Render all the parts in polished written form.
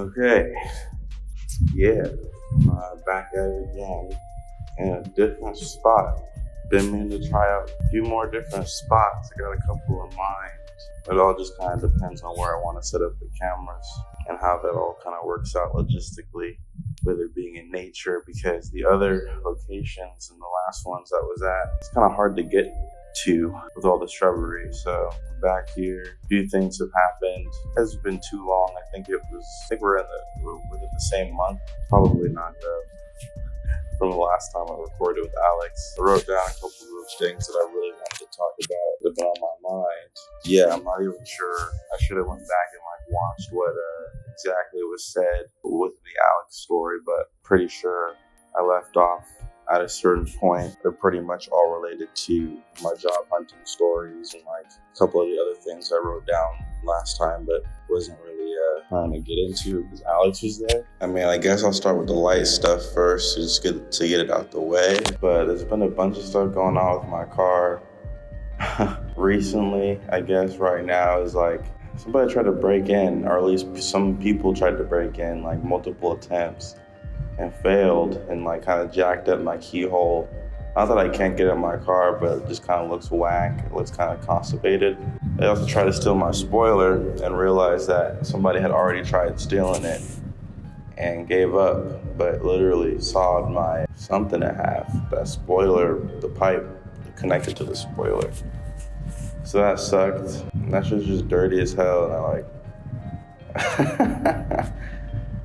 Okay, yeah, back at it again in a different spot. Been meaning to try out a few more different spots. I got a couple in mind. It all just kind of depends on where I want to set up the cameras and how that all kind of works out logistically, with it being in nature, because the other locations and the last ones I was at, it's kind of hard to get to with all the shrubbery. So I'm back here. A few things have happened. It hasn't been too long. I think we're within the same month. Probably not from the last time I recorded with Alex. I wrote down a couple of things that I really wanted to talk about that have been on my mind. Yeah, I'm not even sure. I should have went back and watched what exactly was said with the Alex story, but pretty sure I left off at a certain point. They're pretty much all related to my job hunting stories and a couple of the other things I wrote down last time, but wasn't really trying to get into because Alex was there. I mean, I guess I'll start with the light stuff first to just get it out the way. But there's been a bunch of stuff going on with my car recently. I guess right now is somebody tried to break in, or at least some people tried to break in, multiple attempts and failed, and kind of jacked up my keyhole. Not that I can't get in my car, but it just kind of looks whack. It looks kind of constipated. They also tried to steal my spoiler and realized that somebody had already tried stealing it and gave up, but literally sawed my something in half. That spoiler, the pipe connected to the spoiler. So that sucked. That shit's just dirty as hell, and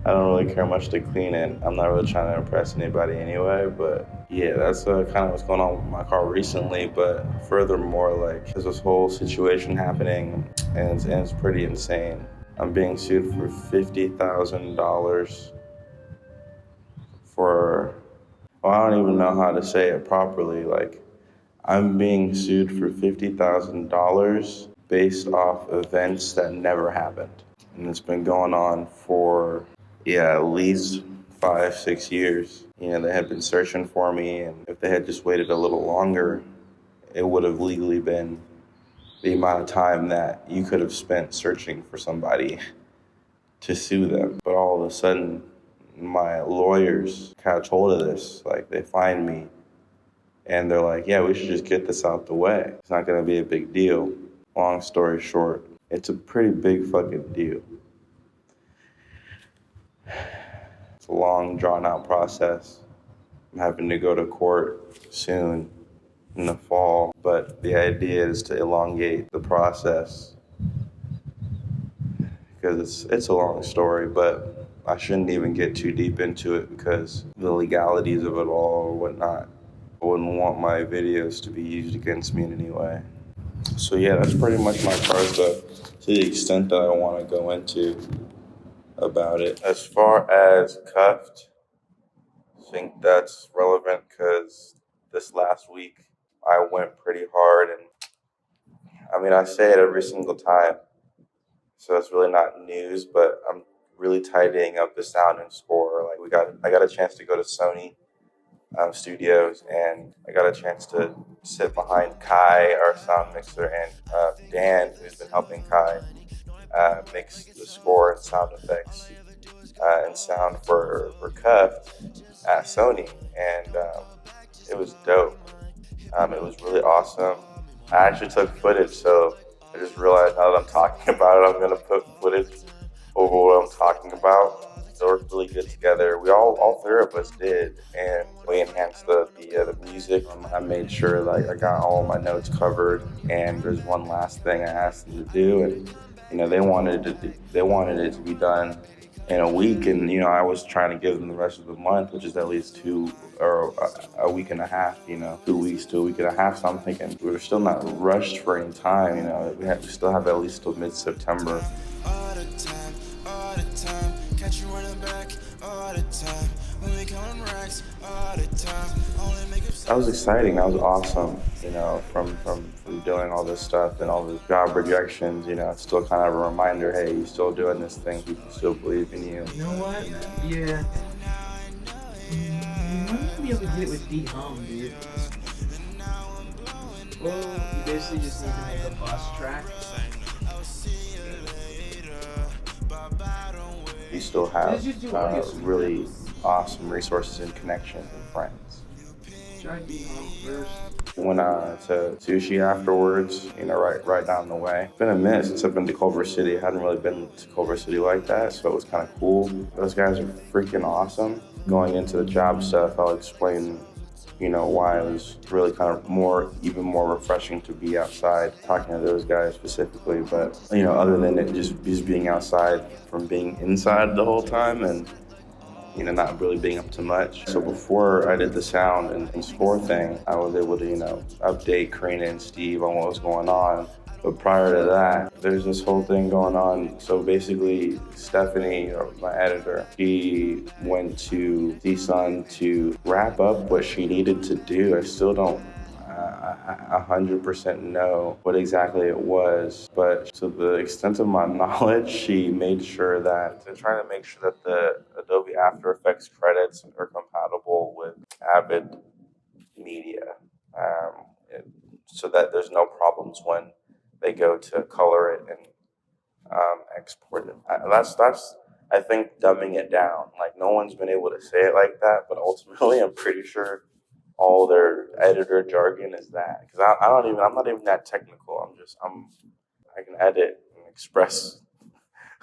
I don't really care much to clean it. I'm not really trying to impress anybody anyway, but yeah, that's kind of what's going on with my car recently. But furthermore, there's this whole situation happening, and it's pretty insane. I'm being sued for $50,000 for, well, I don't even know how to say it properly. I'm being sued for $50,000 based off events that never happened. And it's been going on for, at least 5-6 years. They had been searching for me, and if they had just waited a little longer, it would have legally been the amount of time that you could have spent searching for somebody to sue them. But all of a sudden, my lawyers catch hold of this. They find me, and they're like, yeah, we should just get this out the way. It's not gonna be a big deal. Long story short, it's a pretty big fucking deal. It's a long, drawn-out process. I'm having to go to court soon in the fall, but the idea is to elongate the process because it's a long story, but I shouldn't even get too deep into it because the legalities of it all or whatnot. I wouldn't want my videos to be used against me in any way. So yeah, that's pretty much my car stuff to the extent that I want to go into about it. As far as CUFFED, I think that's relevant because this last week I went pretty hard, and I mean, I say it every single time, so it's really not news, but I'm really tidying up the sound and score. I got a chance to go to Sony studios, and I got a chance to sit behind Kai, our sound mixer, and Dan, who's been helping Kai mix the score and sound effects and sound for CUFFED at Sony, and it was dope. It was really awesome. I actually took footage, so I just realized now that I'm talking about it, I'm gonna put footage over what I'm talking about. So it worked really good together. We all three of us did, and we enhanced the music. I made sure I got all my notes covered, and there's one last thing I asked them to do, and they wanted it to be done in a week, and I was trying to give them the rest of the month, which is at least 2 or a week and a half, 2 weeks to a week and a half. So I'm thinking we're still not rushed for any time, we still have at least till mid-September. That was exciting. That was awesome. From doing all this stuff and all the job rejections, it's still kind of a reminder, hey, you're still doing this thing. People still believe in you. You know what? Yeah. You might be able to get it with Beat Home, dude. Well, you basically just need to make a bus track. He's still have Just do audio speak. really awesome resources and connections and friends. Try D-Hum first. Went to sushi afterwards, right down the way. It's been a minute since I've been to Culver City. I hadn't really been to Culver City like that, so it was kind of cool. Those guys are freaking awesome. Going into the job stuff, I'll explain, why it was really kind of even more refreshing to be outside, talking to those guys specifically. But, other than it just being outside from being inside the whole time and not really being up to much. So before I did the sound and score thing, I was able to, update Karina and Steve on what was going on. But prior to that, there's this whole thing going on. So basically, Stephanie, or my editor, she went to CSUN to wrap up what she needed to do. I still don't 100% know what exactly it was, but to the extent of my knowledge, she made sure that they're trying to make sure that the Adobe After Effects credits are compatible with Avid Media, so that there's no problems when they go to color it and export it. That's I think dumbing it down. Like, no one's been able to say it like that, but ultimately, I'm pretty sure all their editor jargon is that, because I'm not even that technical. I can edit and express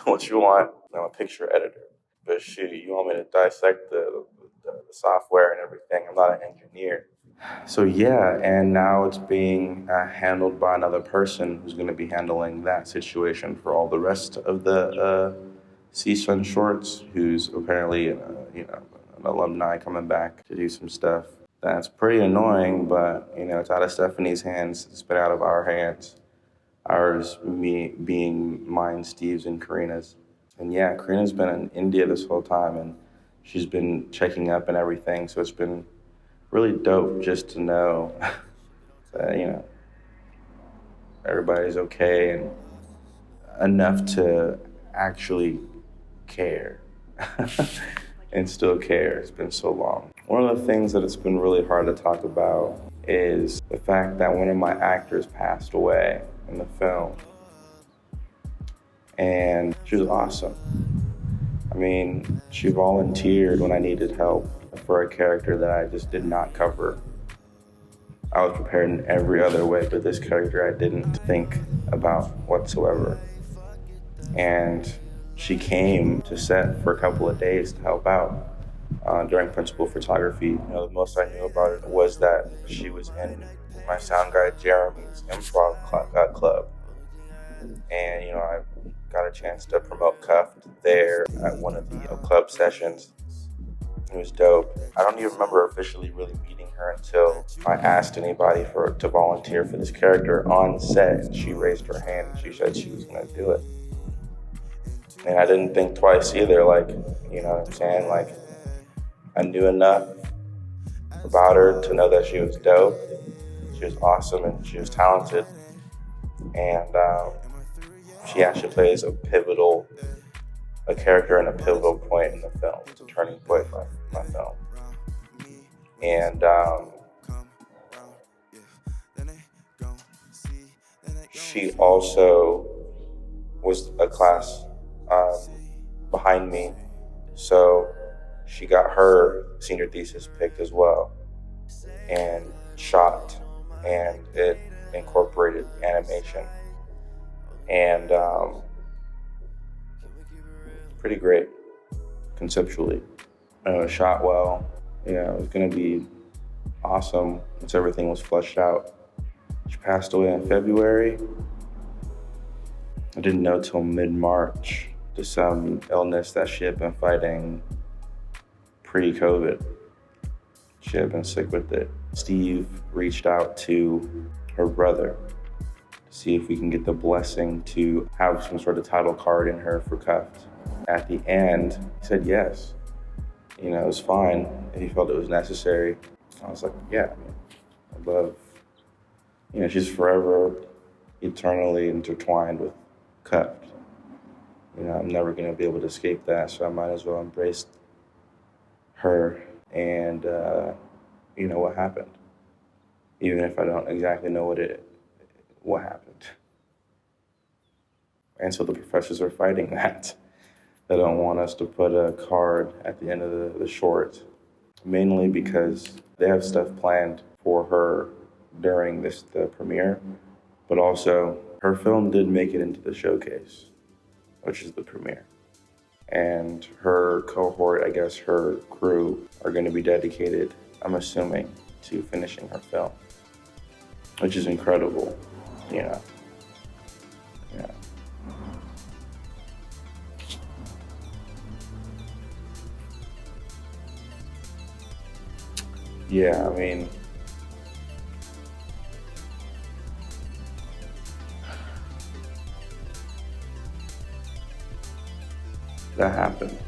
what you want. I'm a picture editor, but shoot, you want me to dissect the software and everything? I'm not an engineer. So yeah, and now it's being handled by another person who's going to be handling that situation for all the rest of the CSUN shorts, who's apparently an alumni coming back to do some stuff. That's pretty annoying, but it's out of Stephanie's hands. It's been out of our hands. Ours being mine, Steve's, and Karina's. And yeah, Karina's been in India this whole time, and she's been checking up and everything. So it's been really dope just to know that everybody's okay and enough to actually care. And still care. It's been so long. One of the things that it's been really hard to talk about is the fact that one of my actors passed away in the film. And she was awesome. I mean, she volunteered when I needed help for a character that I just did not cover. I was prepared in every other way, but this character I didn't think about whatsoever. And she came to set for a couple of days to help out during principal photography. The most I knew about it was that she was in my sound guy Jeremy's improv club. And, I got a chance to promote CUFFED there at one of the club sessions. It was dope. I don't even remember officially really meeting her until I asked anybody to volunteer for this character on set, and she raised her hand and she said she was going to do it. And I didn't think twice either, what I'm saying? I knew enough about her to know that she was dope, she was awesome, and she was talented. And she actually plays a character in a pivotal point in the film. It's a turning point for my film. And she also was a class behind me, so she got her senior thesis picked as well, and shot, and it incorporated animation, and pretty great conceptually. It was shot well. It was gonna be awesome once everything was fleshed out. She passed away in February. I didn't know till mid-March to some illness that she had been fighting pre-COVID. She had been sick with it. Steve reached out to her brother to see if we can get the blessing to have some sort of title card in her for CUFFED. At the end, he said yes. It was fine. He felt it was necessary. I was like, yeah, I love, she's forever, eternally intertwined with CUFFED. I'm never going to be able to escape that, so I might as well embrace her and, what happened. Even if I don't exactly know what happened. And so the professors are fighting that. They don't want us to put a card at the end of the short, mainly because they have stuff planned for her during the premiere, but also her film did make it into the showcase, which is the premiere. And her cohort, I guess her crew, are going to be dedicated, I'm assuming, to finishing her film, which is incredible, you know. Yeah. Yeah, I mean, that happened.